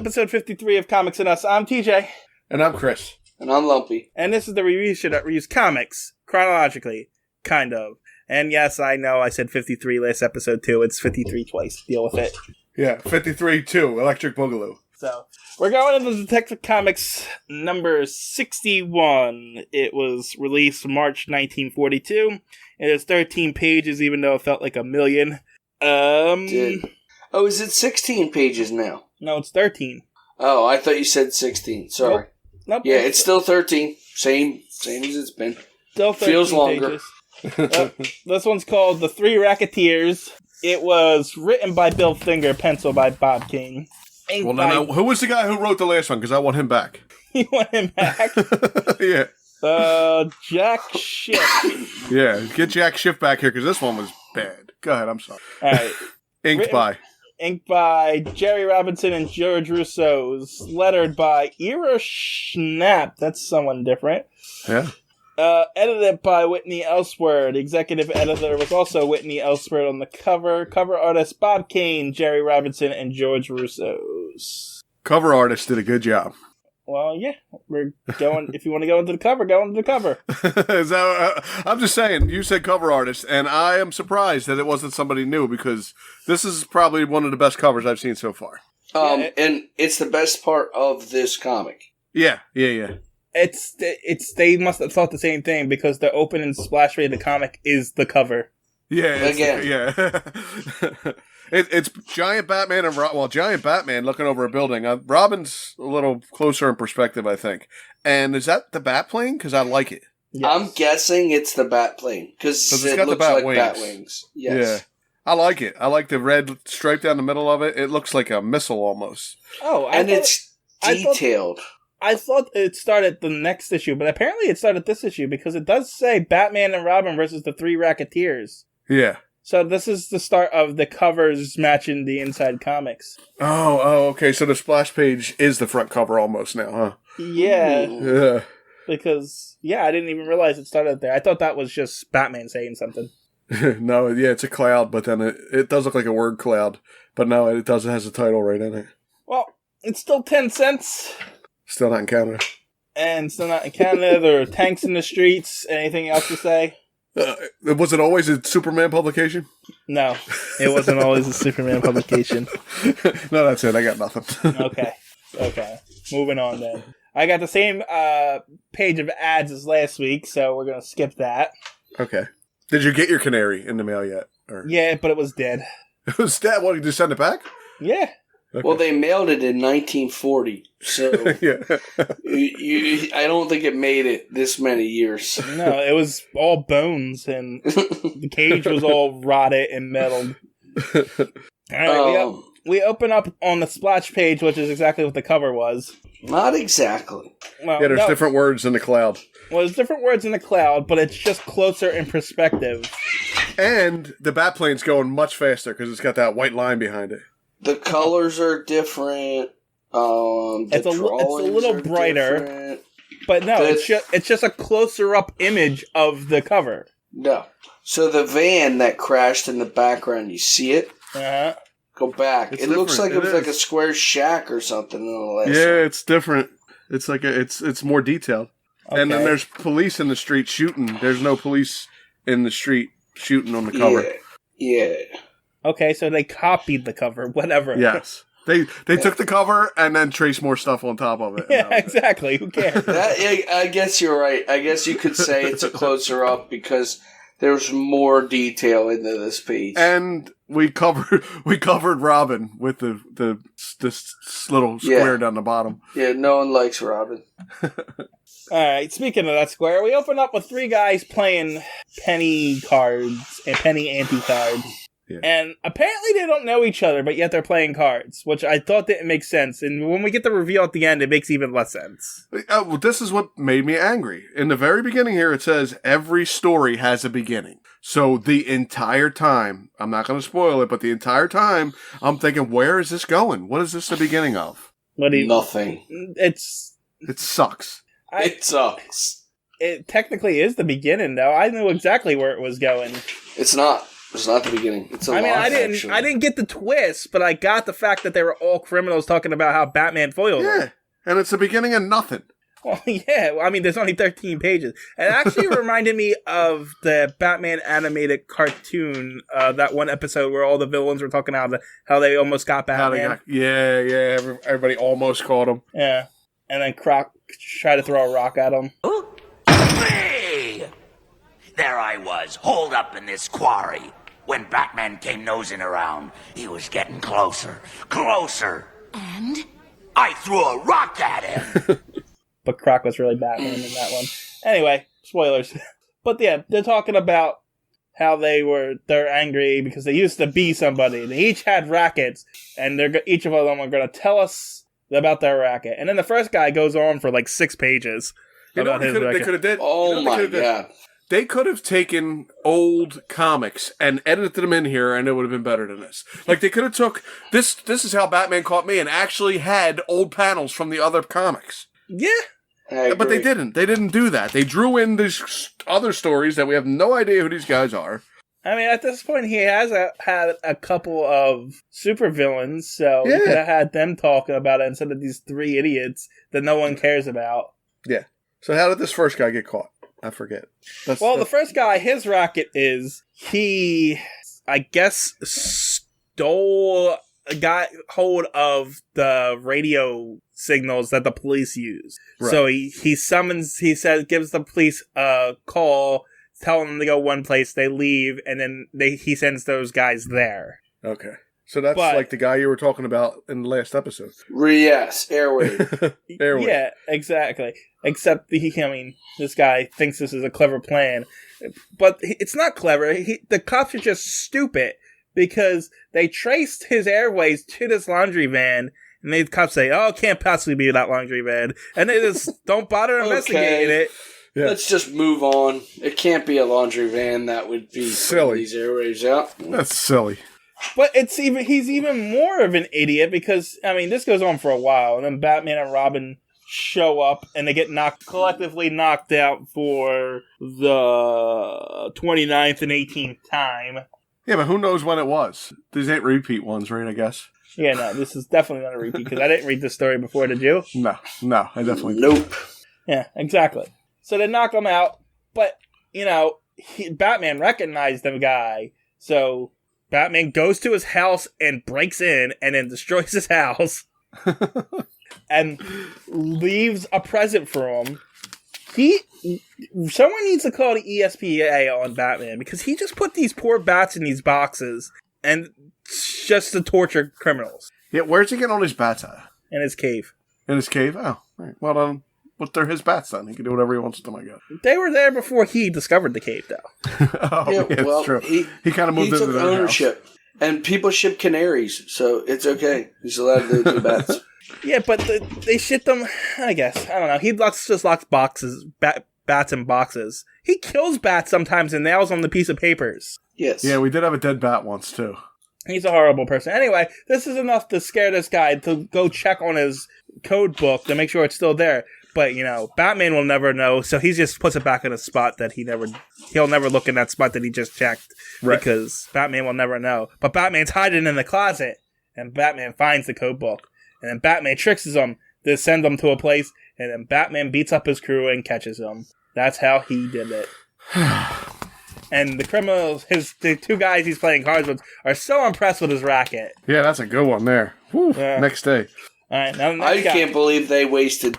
episode 53 of Comics and Us. I'm TJ. And I'm Chris. And I'm Lumpy. And this is the review show that reviews comics, chronologically, kind of. And yes, I know I said 53 last episode too. It's 53 twice. Deal with it. Yeah, 53-2, Electric Boogaloo. So, we're going into Detective Comics number 61. It was released March 1942. It is 13 pages, even though it felt like a million. Oh, is it 16 pages now? No, it's 13. Oh, I thought you said 16. Sorry. Nope. Yeah, it's still 13. Same as it's been. Still 13 Feels longer. pages. This one's called The Three Racketeers. It was written by Bill Finger, penciled by Bob Kane. Well, now, who was the guy who wrote the last one? Because I want him back. You want him back? Yeah. Jack Schiff. Yeah, get Jack Schiff back here, because this one was bad. Go ahead, I'm sorry. All right. Inked by Jerry Robinson and George Russo's. Lettered by Ira Schnapp. That's someone different. Yeah. Edited by Whitney Ellsworth. Executive editor was also Whitney Ellsworth on the cover. Cover artist Bob Kane, Jerry Robinson, and George Russo's. Cover artist did a good job. Well, yeah, we're going. If you want to go into the cover, go into the cover. Is that, I'm just saying, you said cover artist, and I am surprised that it wasn't somebody new, because this is probably one of the best covers I've seen so far. And it's the best part of this comic. Yeah. It's they must have thought the same thing, because the opening splash page of the comic is the cover. Yeah, Again. Yeah. It's Giant Batman and Giant Batman looking over a building. Robin's a little closer in perspective, I think. And is that the Batplane? Because I like it. Yes. I'm guessing it's the Batplane because it got looks the like bat wings. Yes. Yeah, I like it. I like the red stripe down the middle of it. It looks like a missile almost. Oh, it's detailed. I thought it started the next issue, but apparently it started this issue, because it does say Batman and Robin versus the Three Racketeers. Yeah. So this is the start of the covers matching the inside comics. Oh, okay. So the splash page is the front cover almost now, huh? Yeah. Yeah. Because, I didn't even realize it started there. I thought that was just Batman saying something. No, yeah, it's a cloud, but then it does look like a word cloud. But no, it does. It has a title right in it. Well, it's still 10 cents. Still not in Canada. And still not in Canada. There are tanks in the streets. Anything else to say? Was it always a Superman publication? No, it wasn't always a Superman publication. No, that's it. I got nothing. Okay. Moving on then. I got the same page of ads as last week, so we're going to skip that. Okay. Did you get your canary in the mail yet? Or? Yeah, but it was dead. It was dead? What, did you send it back? Yeah. Okay. Well, they mailed it in 1940, so yeah. I don't think it made it this many years. No, it was all bones, and the cage was all rotted and metal. All right, we open up on the splash page, which is exactly what the cover was. Not exactly. Well, yeah, there's different words in the cloud. Well, there's different words in the cloud, but it's just closer in perspective. And the Batplane's going much faster because it's got that white line behind it. The colors are different. It's a little brighter, different. But no, it's just a closer up image of the cover. No, so the van that crashed in the background, you see it? Uh-huh. Go back. It looks like it was like a square shack or something. In the last one. It's different. It's like it's more detailed. Okay. And then there's police in the street shooting. There's no police in the street shooting on the cover. Yeah. Okay, so they copied the cover, whatever. Yes. They took the cover and then traced more stuff on top of it. Yeah, exactly. Who cares? I guess you're right. I guess you could say it's a closer up because there's more detail into this page. And we covered Robin with this little square down the bottom. Yeah, no one likes Robin. Alright, speaking of that square, we open up with three guys playing penny cards and penny ante cards. Yeah. And apparently they don't know each other, but yet they're playing cards, which I thought didn't make sense. And when we get the reveal at the end, it makes even less sense. Well, this is what made me angry. In the very beginning here, it says every story has a beginning. So the entire time, I'm not going to spoil it, but the entire time, I'm thinking, where is this going? What is this the beginning of? Nothing. It sucks. It sucks. It technically is the beginning, though. I knew exactly where it was going. It's not. It's not the beginning. It's a I mean, lot, I didn't get the twist, but I got the fact that they were all criminals talking about how Batman foiled them. Yeah, and it's the beginning of nothing. Well, yeah. I mean, there's only 13 pages. It actually reminded me of the Batman animated cartoon, that one episode where all the villains were talking about how they almost got Batman. Everybody almost caught him. Yeah. And then Croc tried to throw a rock at him. Hey! There I was, holed up in this quarry. When Batman came nosing around, he was getting closer. And? I threw a rock at him. But Croc was really Batman in that one. Anyway, spoilers. But yeah, they're talking about how they're angry because they used to be somebody. They each had rackets, and each of them are going to tell us about their racket. And then the first guy goes on for like 6 pages about his racket. They could have did. Oh my god. They could have taken old comics and edited them in here, and it would have been better than this. Like, they could have took this is how Batman caught me, and actually had old panels from the other comics. Yeah. But they didn't. They didn't do that. They drew in these other stories that we have no idea who these guys are. I mean, at this point, he has had a couple of supervillains, so he could have had them talking about it instead of these 3 idiots that no one cares about. Yeah. So how did this first guy get caught? I forget. The first guy, his racket is, he, I guess, got hold of the radio signals that the police use. Right. So he gives the police a call, telling them to go one place, they leave, and then he sends those guys there. Okay. So that's like the guy you were talking about in the last episode. Yes, Airwave. Airwave. Yeah, exactly. Except, this guy thinks this is a clever plan. But it's not clever. The cops are just stupid because they traced his airways to this laundry van, and the cops say, oh, it can't possibly be that laundry van. And they just don't bother investigating it. Yeah. Let's just move on. It can't be a laundry van. That would be silly. These airwaves out. That's silly. But he's even more of an idiot because, this goes on for a while, and then Batman and Robin show up, and they get collectively knocked out for the 29th and 18th time. Yeah, but who knows when it was? These ain't repeat ones, right, I guess? Yeah, no, this is definitely not a repeat, because I didn't read this story before, did you? No, I definitely Nope. Yeah, exactly. So they knock him out, but, Batman recognized the guy, so Batman goes to his house and breaks in and then destroys his house and leaves a present for him. Someone needs to call the ESPA on Batman because he just put these poor bats in these boxes and just to torture criminals. Yeah, where's he getting all these bats at? In his cave. In his cave? Oh, right. Well, but they're his bats then. He can do whatever he wants with them, I guess. They were there before he discovered the cave, though. It's true. He kind of moved into their ownership. House. And people ship canaries, so it's okay. He's allowed to do bats. Yeah, but they ship them, I guess. I don't know. He just locks bats in boxes. He kills bats sometimes and nails on the piece of papers. Yes. Yeah, we did have a dead bat once, too. He's a horrible person. Anyway, this is enough to scare this guy to go check on his code book to make sure it's still there. But, Batman will never know, so he just puts it back in a spot that he'll never look in that spot that he just checked. Right. Because Batman will never know. But Batman's hiding in the closet, and Batman finds the code book. And then Batman tricks him to send him to a place, and then Batman beats up his crew and catches him. That's how he did it. And the criminals, the 2 guys he's playing cards with, are so impressed with his racket. Yeah, that's a good one there. Next day. All right, now I can't believe they wasted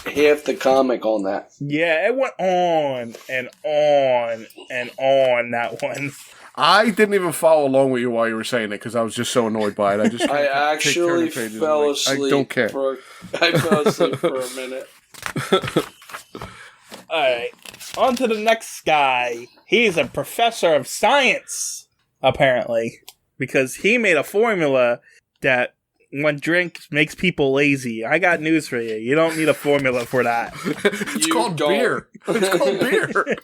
half the comic on that. Yeah, it went on and on and on, that one. I didn't even follow along with you while you were saying it because I was just so annoyed by it. I actually fell asleep. I don't care. I fell asleep for a minute. Alright, on to the next guy. He's a professor of science, apparently, because he made a formula that when drink makes people lazy. I got news for you. You don't need a formula for that. It's called beer. It's called beer.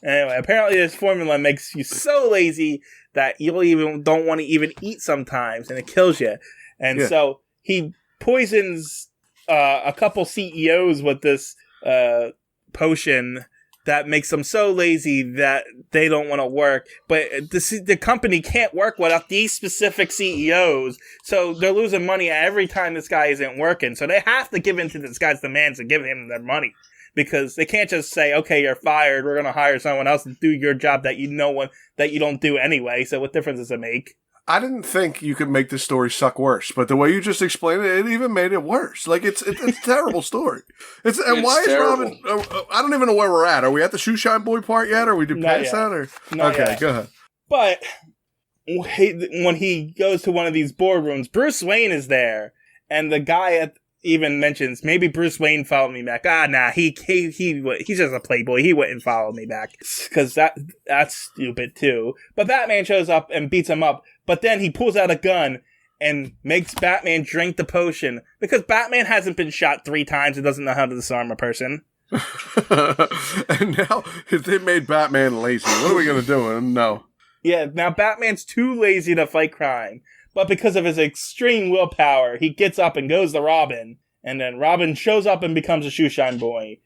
Anyway, apparently this formula makes you so lazy that you don't want to even eat sometimes, and it kills you. And so he poisons a couple CEOs with this potion that makes them so lazy that they don't want to work. But the company can't work without these specific CEOs, so they're losing money every time this guy isn't working. So they have to give in to this guy's demands and give him their money. Because they can't just say, okay, you're fired, we're going to hire someone else to do your job that you don't do anyway, so what difference does it make? I didn't think you could make this story suck worse, but the way you just explained it, it even made it worse. Like, it's a terrible story. Why is terrible. Robin... I don't even know where we're at. Are we at the Shoe Shine Boy part yet, or we did past that? Or? Not okay, yet. go ahead. But when he goes to one of these boardrooms, Bruce Wayne is there, and the guy even mentions, maybe Bruce Wayne followed me back. Nah, he's just a playboy. He wouldn't follow me back. Because that's stupid, too. But Batman shows up and beats him up. But then he pulls out a gun and makes Batman drink the potion. Because Batman hasn't been shot 3 times and doesn't know how to disarm a person. And now they made Batman lazy. What are we going to do? No. Yeah, now Batman's too lazy to fight crime. But because of his extreme willpower, he gets up and goes to Robin. And then Robin shows up and becomes a Shoeshine Boy.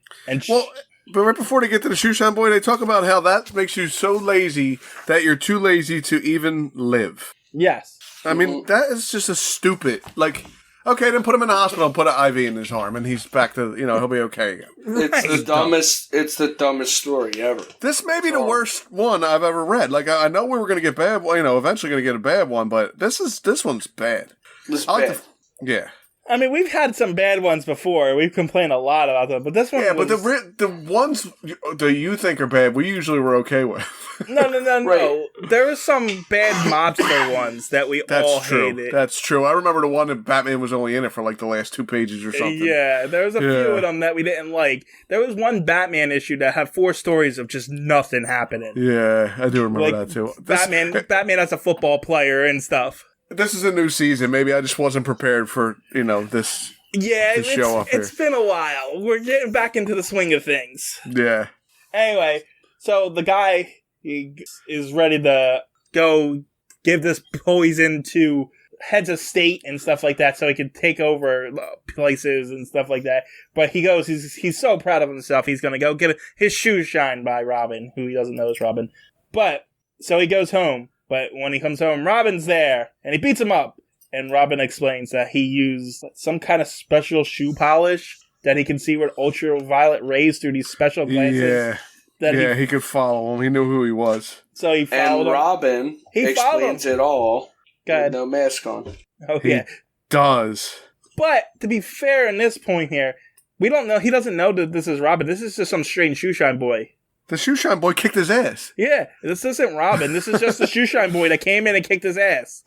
But right before they get to the Shoeshine Boy, they talk about how that makes you so lazy that you're too lazy to even live. Yes. I mean, that is just a stupid, like, okay, then put him in the hospital and put an IV in his arm, and he's back to, he'll be okay again. It's the dumbest story ever. This may be the worst one I've ever read. Like, I know we were going to get bad, eventually going to get a bad one, but this one's bad. This bad. Yeah. I mean, we've had some bad ones before. We've complained a lot about them, but this one but the ones that you think are bad, we usually were okay with. No. Right. There were some bad mobster ones that we all hated. That's true. I remember the one that Batman was only in it for like the last 2 pages or something. Yeah, there was a few of them that we didn't like. There was one Batman issue that had 4 stories of just nothing happening. Yeah, I do remember that too. Batman as a football player and stuff. This is a new season. Maybe I just wasn't prepared for, this show up here. It's been a while. We're getting back into the swing of things. Yeah. Anyway, so the guy he is ready to go give this poison to heads of state and stuff like that so he can take over places and stuff like that. But he goes, he's so proud of himself, he's going to go get his shoes shined by Robin, who he doesn't know is Robin. But, so he goes home. But when he comes home, Robin's there, and he beats him up. And Robin explains that he used some kind of special shoe polish that he can see with ultraviolet rays through these special glasses. Yeah, he could follow him. He knew who he was. So he followed him. Robin explains it all with no mask on. Oh, he does. But, to be fair in this point here, we don't know. He doesn't know that this is Robin. This is just some strange Shoeshine Boy. The Shoeshine Boy kicked his ass. Yeah, this isn't Robin. This is just the Shoeshine Boy that came in and kicked his ass.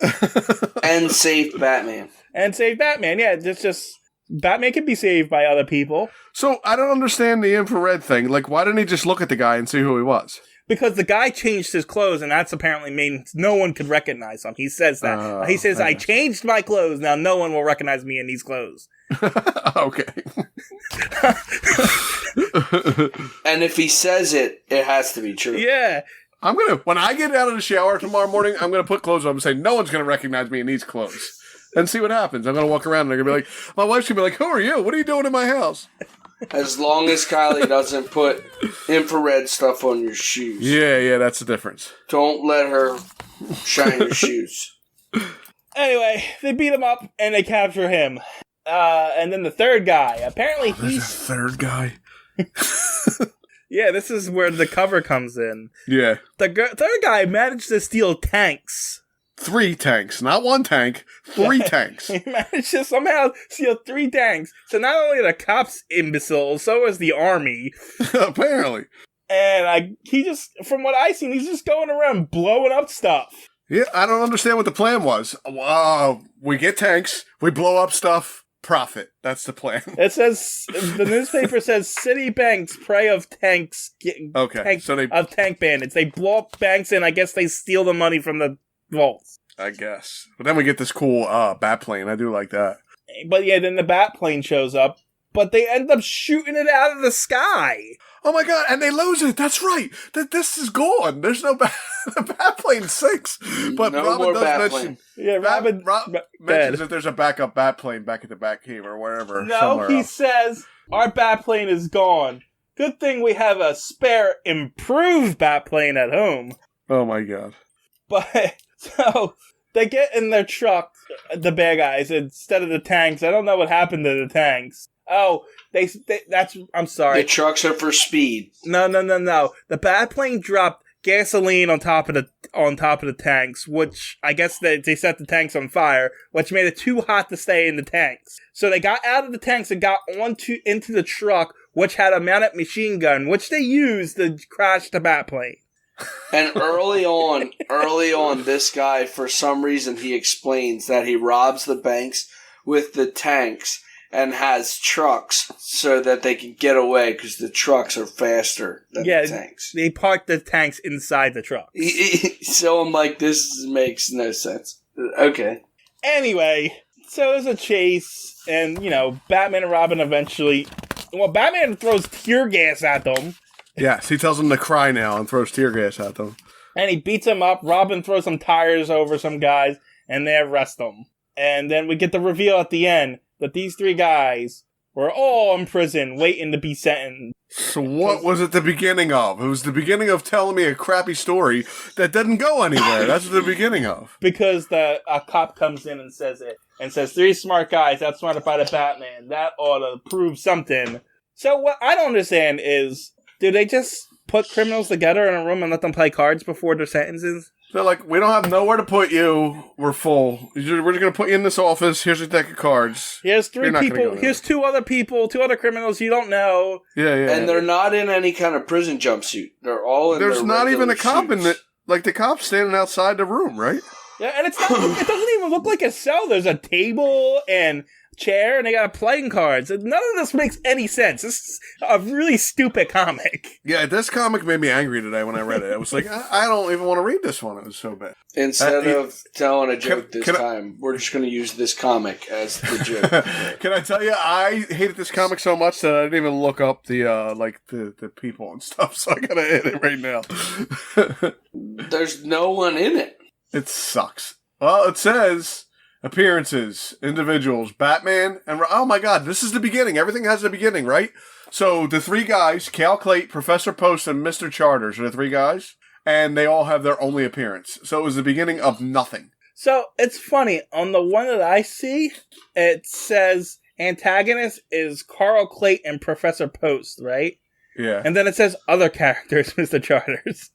And saved Batman. Yeah. It's just... Batman can be saved by other people. So, I don't understand the infrared thing. Like, why didn't he just look at the guy and see who he was? Because the guy changed his clothes, and that's apparently means no one could recognize him. He says that. He says, I changed my clothes, now no one will recognize me in these clothes. Okay. And if he says it, it has to be true. Yeah. When I get out of the shower tomorrow morning, I'm going to put clothes on and say, no one's going to recognize me in these clothes. And see what happens. I'm going to walk around and they're going to be like, my wife's going to be like, who are you? What are you doing in my house? As long as Kylie doesn't put infrared stuff on your shoes. Yeah, that's the difference. Don't let her shine your shoes. Anyway, they beat him up and they capture him. And then the third guy, apparently There's a third guy? Yeah, this is where the cover comes in. Yeah. The third guy managed to steal tanks. 3 tanks. Not 1 tank. 3 tanks. He managed to somehow steal 3 tanks. So not only are the cops imbeciles, so is the army. Apparently. And he just, from what I've seen, he's just going around blowing up stuff. Yeah, I don't understand what the plan was. We get tanks, we blow up stuff, profit. That's the plan. It says, the newspaper says, city banks prey of tanks. Of tank bandits. They blow up banks and I guess they steal the money from the vaults. I guess. But then we get this cool bat plane. I do like that. But yeah, then the bat plane shows up, but they end up shooting it out of the sky. Oh my god, and they lose it. That's right. This is gone. There's no bat. The bat plane sinks. But no Robin more does bat mention. plane. Yeah, Robin mentions that there's a backup bat plane back at the back cave or wherever. No, he says, our bat plane is gone. Good thing we have a spare, improved Batplane at home. Oh my god. But, so, they get in their truck, the bad guys, instead of the tanks. I don't know what happened to the tanks. Oh, I'm sorry. The trucks are for speed. No. The Batplane dropped gasoline on top of the tanks, which I guess they set the tanks on fire, which made it too hot to stay in the tanks. So they got out of the tanks and got into the truck, which had a mounted machine gun, which they used to crash the Batplane. And early on, this guy, for some reason, he explains that he robs the banks with the tanks and has trucks so that they can get away because the trucks are faster than the tanks. They parked the tanks inside the truck. So I'm like, this makes no sense. Okay. Anyway, so there's a chase, and, Batman and Robin eventually... Well, Batman throws tear gas at them. Yes, he tells them to cry now and throws tear gas at them. And he beats them up. Robin throws some tires over some guys, and they arrest them. And then we get the reveal at the end that these 3 guys were all in prison waiting to be sentenced. So what was it the beginning of? It was the beginning of telling me a crappy story that didn't go anywhere. That's the beginning of. Because a cop comes in and says it. And says 3 smart guys outsmarted by the Batman. That ought to prove something. So what I don't understand is, do they just put criminals together in a room and let them play cards before their sentences? They're like, we don't have nowhere to put you. We're full. We're just going to put you in this office. Here's a deck of cards. Here's 3 people. Here's 2 other people, 2 other criminals you don't know. Yeah. And they're not in any kind of prison jumpsuit. They're all in There's their not even a regular cop in suits. it. Like, the cop's standing outside the room, right? Yeah, and it doesn't even look like a cell. There's a table and chair, and they got playing cards. None of this makes any sense. This is a really stupid comic. Yeah, this comic made me angry today when I read it. I was like, I don't even want to read this one. It was so bad. Instead of telling a joke this time, we're just going to use this comic as the joke. Can I tell you, I hated this comic so much that I didn't even look up the people and stuff, so I gotta hit it right now. There's no one in it. It sucks. Well, it says... appearances, individuals, Batman, and... oh my god, this is the beginning. Everything has a beginning, right? So, the 3 guys, Cal Clate, Professor Post, and Mr. Charters are the 3 guys, and they all have their only appearance. So, it was the beginning of nothing. So, it's funny. On the one that I see, it says antagonist is Carl Clate and Professor Post, right? Yeah. And then it says other characters, Mr. Charters.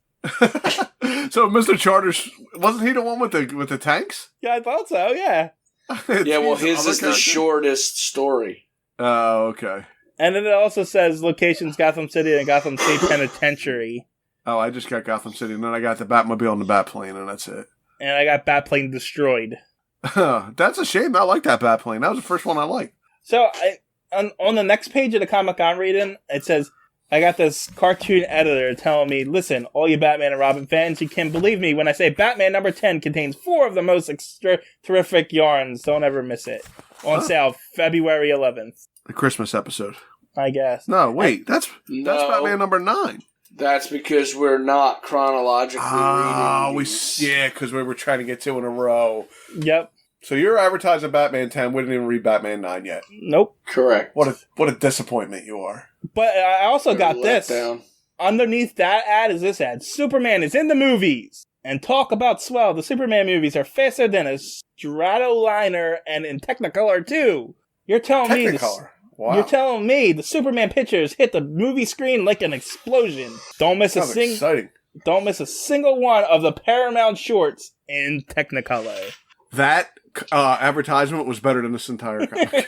So, Mr. Charters, wasn't he the one with the tanks? Yeah, I thought so, yeah. Yeah, well, his is the shortest story. Oh, okay. And then it also says locations Gotham City and Gotham State Penitentiary. Oh, I just got Gotham City, and then I got the Batmobile and the Batplane, and that's it. And I got Batplane destroyed. That's a shame. I like that Batplane. That was the first one I liked. So, on the next page of the comic I'm reading, it says... I got this cartoon editor telling me, listen, all you Batman and Robin fans, you can believe me when I say Batman number 10 contains 4 of the most terrific yarns. Don't ever miss it. On sale February 11th. The Christmas episode. I guess. No, wait. That's Batman number 9. That's because we're not chronologically reading these. Yeah, because we were trying to get 2 in a row. Yep. So you're advertising Batman 10. We didn't even read Batman 9 yet. Nope. Correct. What a disappointment you are. But I also got this. Down. Underneath that ad is this ad. Superman is in the movies. And talk about swell. The Superman movies are faster than a Stratoliner and in Technicolor too. You're telling Technicolor. Wow. You're telling me the Superman pictures hit the movie screen like an explosion. Don't miss exciting. Don't miss a single one of the Paramount shorts in Technicolor. That advertisement was better than this entire comic.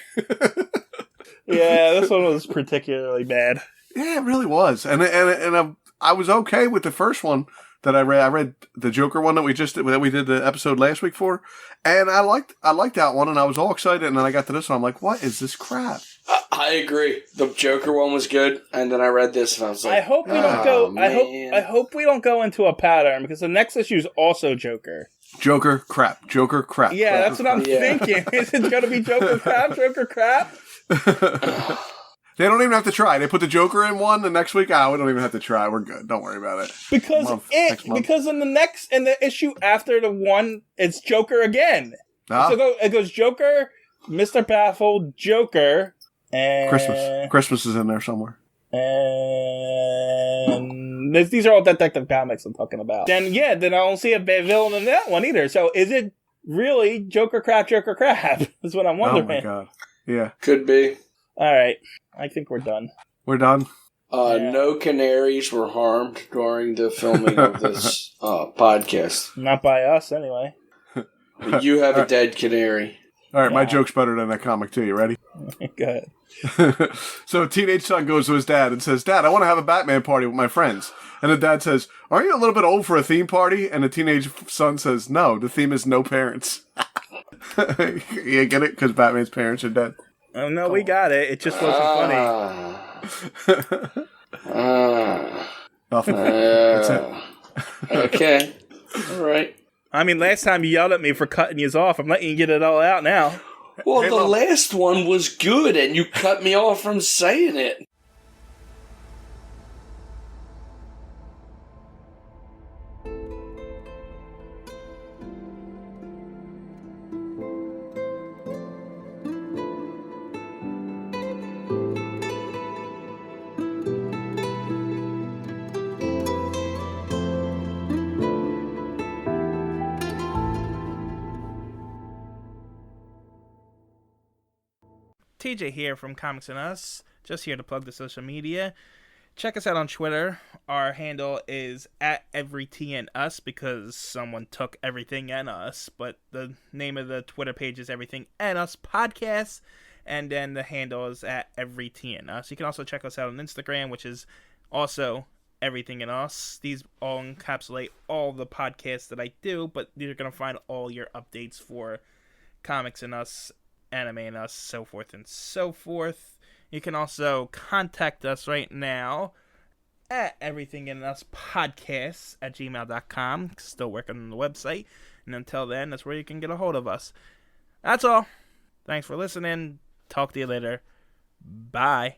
Yeah, this one was particularly bad. Yeah, it really was, and I was okay with the first one that I read. I read the Joker one that we did the episode last week for, and I liked that one, and I was all excited. And then I got to this one, I'm like, what is this crap? I agree. The Joker one was good, and then I read this, and I was like, I hope we don't go. I hope we don't go into a pattern because the next issue is also Joker. Joker crap. Joker crap. Yeah, that's what I'm thinking. Is it going to be Joker crap? Joker crap? They don't even have to try. They put the Joker in one, the next week, we don't even have to try. We're good. Don't worry about it. Because in the issue after the one, it's Joker again. So it goes Joker, Mr. Baffled, Joker, and Christmas is in there somewhere. And these are all Detective Comics I'm talking about. Then I don't see a bad villain in that one either. So is it really Joker Crap? That's what I'm wondering. Oh my god. Yeah. Could be. All right. I think we're done. We're done? Yeah. No canaries were harmed during the filming of this podcast. Not by us, anyway. You have a dead canary. All right, my Yeah. joke's better than that comic too. You ready? Go ahead. So a teenage son goes to his dad and says, "Dad, I want to have a Batman party with my friends." And the dad says, "Aren't you a little bit old for a theme party?" And the teenage son says, "No, the theme is no parents." You get it? Because Batman's parents are dead. Oh, no, we got it. It just wasn't funny. Nothing. That's it. Okay. All right. I mean, last time you yelled at me for cutting you off. I'm letting you get it all out now. Well, Hey, the Mom. last one was good, and you cut me off from saying it. TJ here from Comics and Us. Just here to plug the social media. Check us out on Twitter. Our handle is @EveryTNUs because someone took everything and us. But the name of the Twitter page is Everything and Us Podcast. And then the handle is @EveryTNUs. You can also check us out on Instagram, which is also Everything and Us. These all encapsulate all the podcasts that I do, but you're going to find all your updates for Comics and Us, Anime and Us, so forth and so forth. You can also contact us right now at everythinginuspodcasts@gmail.com. Still working on the website. And until then, that's where you can get a hold of us. That's all. Thanks for listening. Talk to you later. Bye.